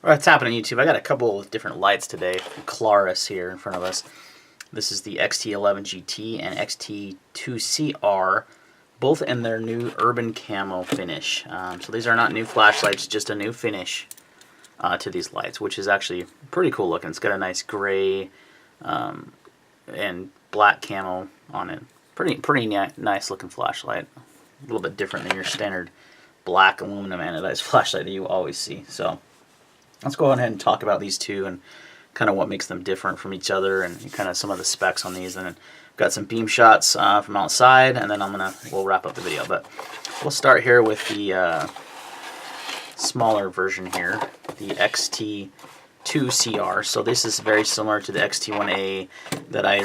What's happening, YouTube? I got a couple of different lights today from Klarus here in front of us. This is the XT11GT and XT2CR, both in their new urban camo finish. So these are not new flashlights, just a new finish to these lights, which is actually pretty cool looking. It's got a nice gray and black camo on it. Pretty nice looking flashlight. A little bit different than your standard black aluminum anodized flashlight that you always see. So let's go ahead and talk about these two and kind of what makes them different from each other and kind of some of the specs on these. And then got some beam shots from outside, and then we'll wrap up the video. But we'll start here with the smaller version here, the XT2CR. So this is very similar to the XT1A that I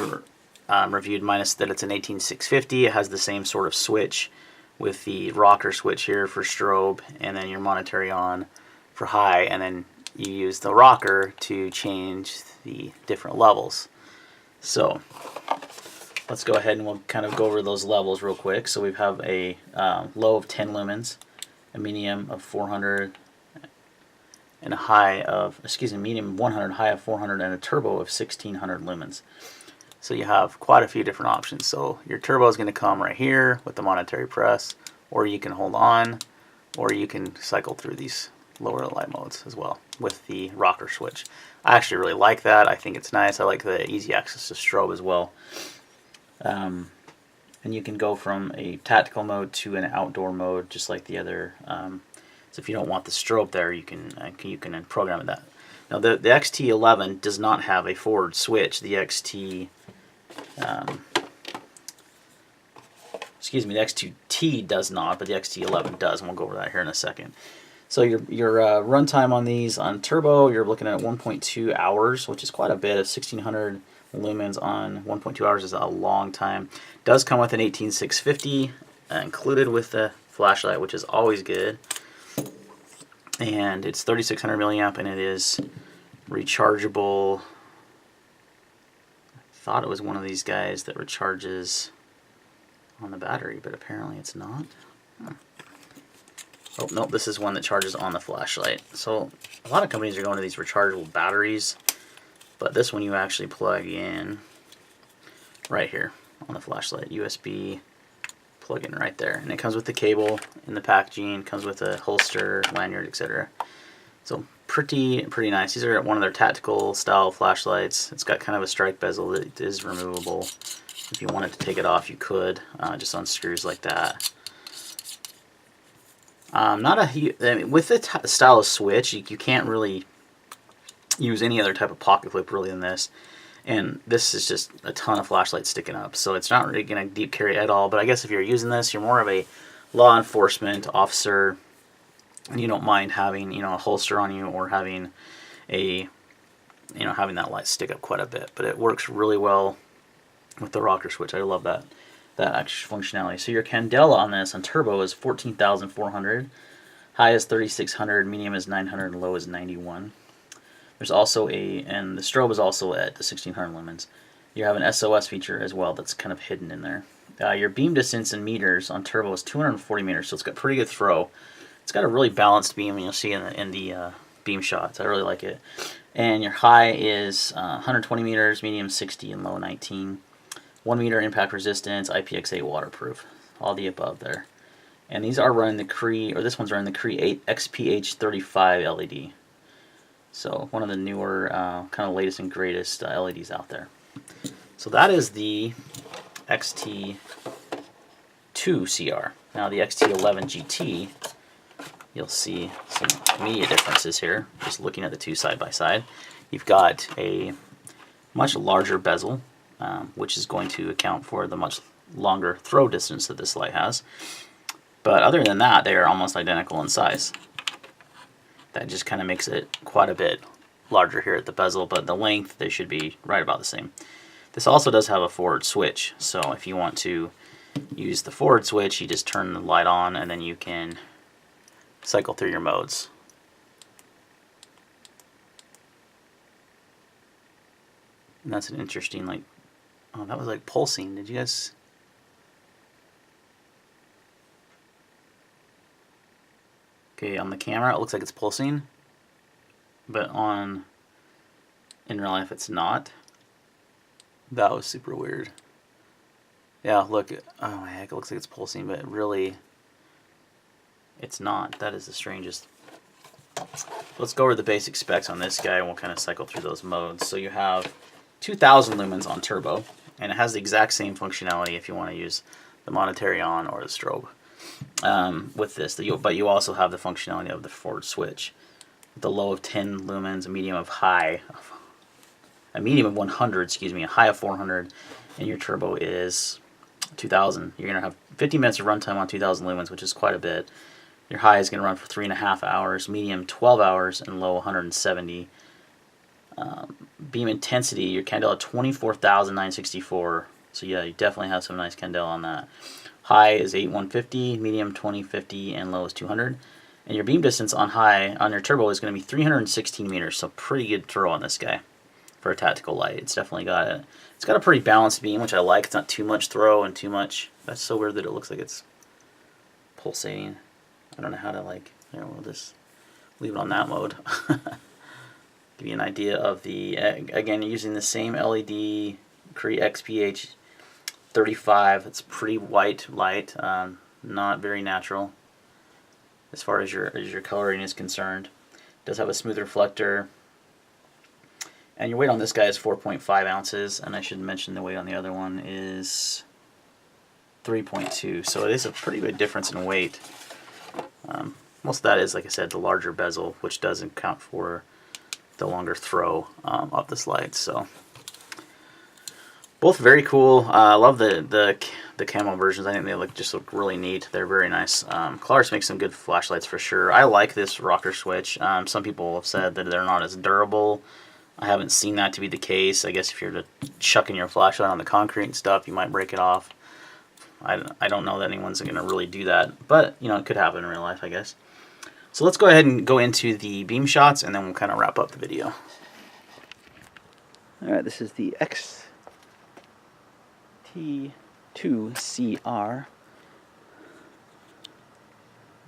reviewed, minus that it's an 18650. It has the same sort of switch with the rocker switch here for strobe, and then your monetary on for high, and then you use the rocker to change the different levels. So let's go ahead and we'll kind of go over those levels real quick. So we have a low of 10 lumens, a medium of 400, and a high of, medium 100, high of 400, and a turbo of 1600 lumens. So you have quite a few different options. So your turbo is going to come right here with the monetary press, or you can hold on, or you can cycle through these lower light modes as well with the rocker switch. I actually really like that. I think it's nice. I like the easy access to strobe as well. And you can go from a tactical mode to an outdoor mode, just like the other. So if you don't want the strobe there, you can program that. Now the XT11 does not have a forward switch. The the X2T does not, but the XT11 does, and we'll go over that here in a second. So your runtime on these on turbo, you're looking at 1.2 hours, which is quite a bit. Of 1600 lumens on 1.2 hours is a long time. Does come with an 18650 included with the flashlight, which is always good. And it's 3600 milliamp, and it is rechargeable. I thought it was one of these guys that recharges on the battery, but apparently it's not. Oh, nope, this is one that charges on the flashlight. So a lot of companies are going to these rechargeable batteries, but this one you actually plug in right here on the flashlight. USB plug in right there. And it comes with the cable in the packaging, comes with a holster, lanyard, etc. So pretty nice. These are one of their tactical style flashlights. It's got kind of a strike bezel that is removable. If you wanted to take it off, you could. Just unscrews like that. With the style of switch, you can't really use any other type of pocket clip really than this. And this is just a ton of flashlights sticking up, so it's not really going to deep carry at all. But I guess if you're using this, you're more of a law enforcement officer, and you don't mind having a holster on you, or having having that light stick up quite a bit. But it works really well with the rocker switch. I love that extra functionality. So your candela on this on turbo is 14,400, high is 3,600, medium is 900, and low is 91. There's also and the strobe is also at the 1600 lumens. You have an SOS feature as well that's kind of hidden in there. Your beam distance in meters on turbo is 240 meters, so it's got pretty good throw. It's got a really balanced beam, and you'll see in the beam shots. I really like it. And your high is 120 meters, medium 60, and low 19. 1 meter impact resistance, IPX8 waterproof, all the above there. And these are running the Cree, or this one's running the Cree XPH35 LED. So one of the newer, kind of latest and greatest LEDs out there. So that is the XT2CR. Now the XT11GT, you'll see some immediate differences here, just looking at the two side by side. You've got a much larger bezel, which is going to account for the much longer throw distance that this light has. But other than that, they are almost identical in size. That just kind of makes it quite a bit larger here at the bezel, but the length, they should be right about the same. This also does have a forward switch, so if you want to use the forward switch, you just turn the light on, and then you can cycle through your modes. And that's an interesting, oh, that was like pulsing. Did you guys? Okay, on the camera it looks like it's pulsing, but in real life it's not. That was super weird. Yeah, look, oh my heck, it looks like it's pulsing, but really it's not. That is the strangest. Let's go over the basic specs on this guy and we'll kind of cycle through those modes. So you have 2000 lumens on turbo, and it has the exact same functionality if you want to use the monetary on or the strobe with this. But you also have the functionality of the forward switch. The low of 10 lumens, a medium of 100, excuse me, a high of 400, and your turbo is 2000. You're going to have 50 minutes of runtime on 2000 lumens, which is quite a bit. Your high is going to run for 3.5 hours, medium 12 hours, and low 170. Beam intensity, your candela 24,964. So yeah, you definitely have some nice candela on that. High is 8150, medium 2050, and low is 200. And your beam distance on high on your turbo is going to be 316 meters. So pretty good throw on this guy for a tactical light. It's definitely got a pretty balanced beam, which I like. It's not too much throw and too much. That's so weird that it looks like it's pulsating. I don't know how to there, we'll just leave it on that mode. Give you an idea of the, again, you're using the same LED Cree XPH35. It's pretty white light, not very natural as far as your coloring is concerned. It does have a smooth reflector. And your weight on this guy is 4.5 ounces, and I should mention the weight on the other one is 3.2. So it is a pretty big difference in weight. Most of that is, like I said, the larger bezel, which doesn't count for the longer throw of this light. So both very cool. I love the Camo versions. I think they look really neat. They're very nice. Klarus makes some good flashlights for sure. I like this rocker switch. Some people have said that they're not as durable. I haven't seen that to be the case. I guess if you're chucking your flashlight on the concrete and stuff, you might break it off. I don't know that anyone's going to really do that, but you know, it could happen in real life, I guess. So let's go ahead and go into the beam shots, and then we'll kind of wrap up the video. Alright, this is the XT2CR.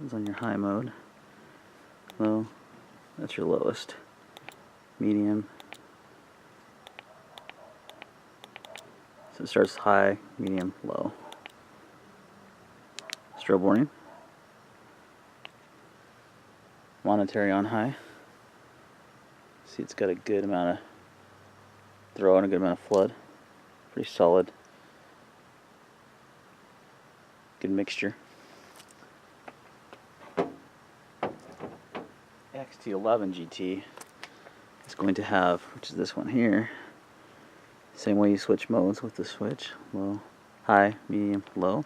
It's on your high mode. Low, that's your lowest. Medium. So it starts high, medium, low. Strobe warning. Monetary on high. See, it's got a good amount of throw and a good amount of flood. Pretty solid. Good mixture. XT11GT is going to have, which is this one here, same way you switch modes with the switch. Low, high, medium, low.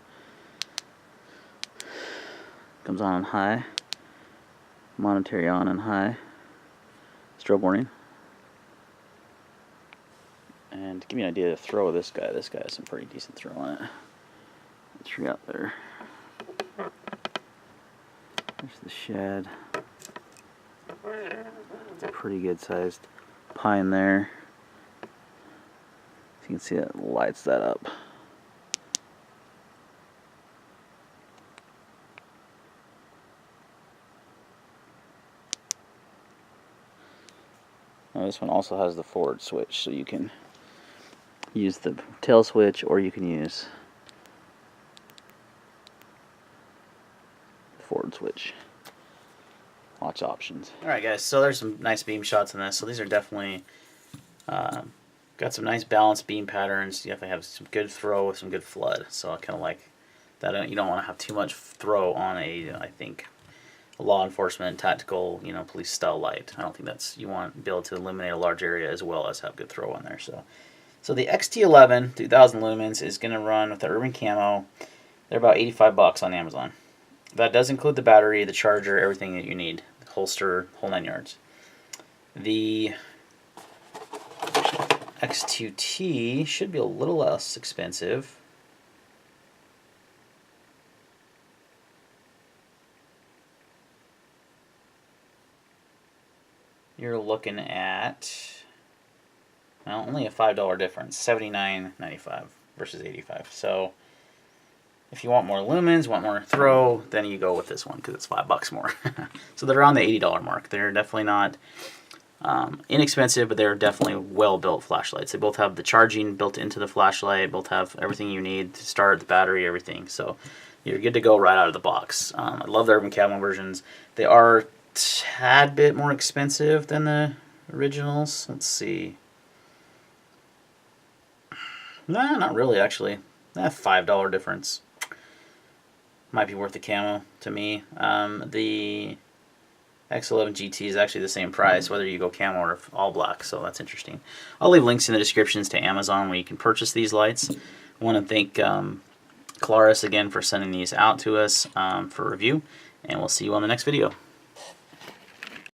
Comes on high. Monetary on and high. Strobe warning. And to give you an idea of the throw of this guy has some pretty decent throw on it. Let's tree out there. There's the shed. It's a pretty good sized pine there. So you can see that lights that up. Now this one also has the forward switch, so you can use the tail switch or you can use the forward switch. Lots of options. Alright guys, so there's some nice beam shots in this. So these are definitely got some nice balanced beam patterns. You definitely have some good throw with some good flood. So I kind of like that. You don't want to have too much throw on I think, a law enforcement, tactical, police style light. I don't think that's, you want to be able to illuminate a large area as well as have good throw on there. So the XT11 2000 lumens is going to run with the Urban Camo. They're about $85 on Amazon. That does include the battery, the charger, everything that you need, the holster, whole 9 yards. The X2T should be a little less expensive. You're looking at, well, only a $5 difference, $79.95 versus $85. So if you want more lumens, want more throw, then you go with this one because it's $5 more. So they're around the $80 mark. They're definitely not Inexpensive, but they're definitely well-built flashlights. They both have the charging built into the flashlight, both have everything you need to start, the battery, everything. So you're good to go right out of the box. I love the Urban Camo versions. They are a tad bit more expensive than the originals. Let's see. Nah, not really, actually. $5 difference. Might be worth the camo to me. The X11GT is actually the same price, whether you go camo or all black, so that's interesting. I'll leave links in the descriptions to Amazon where you can purchase these lights. I want to thank Klarus again for sending these out to us for review, and we'll see you on the next video.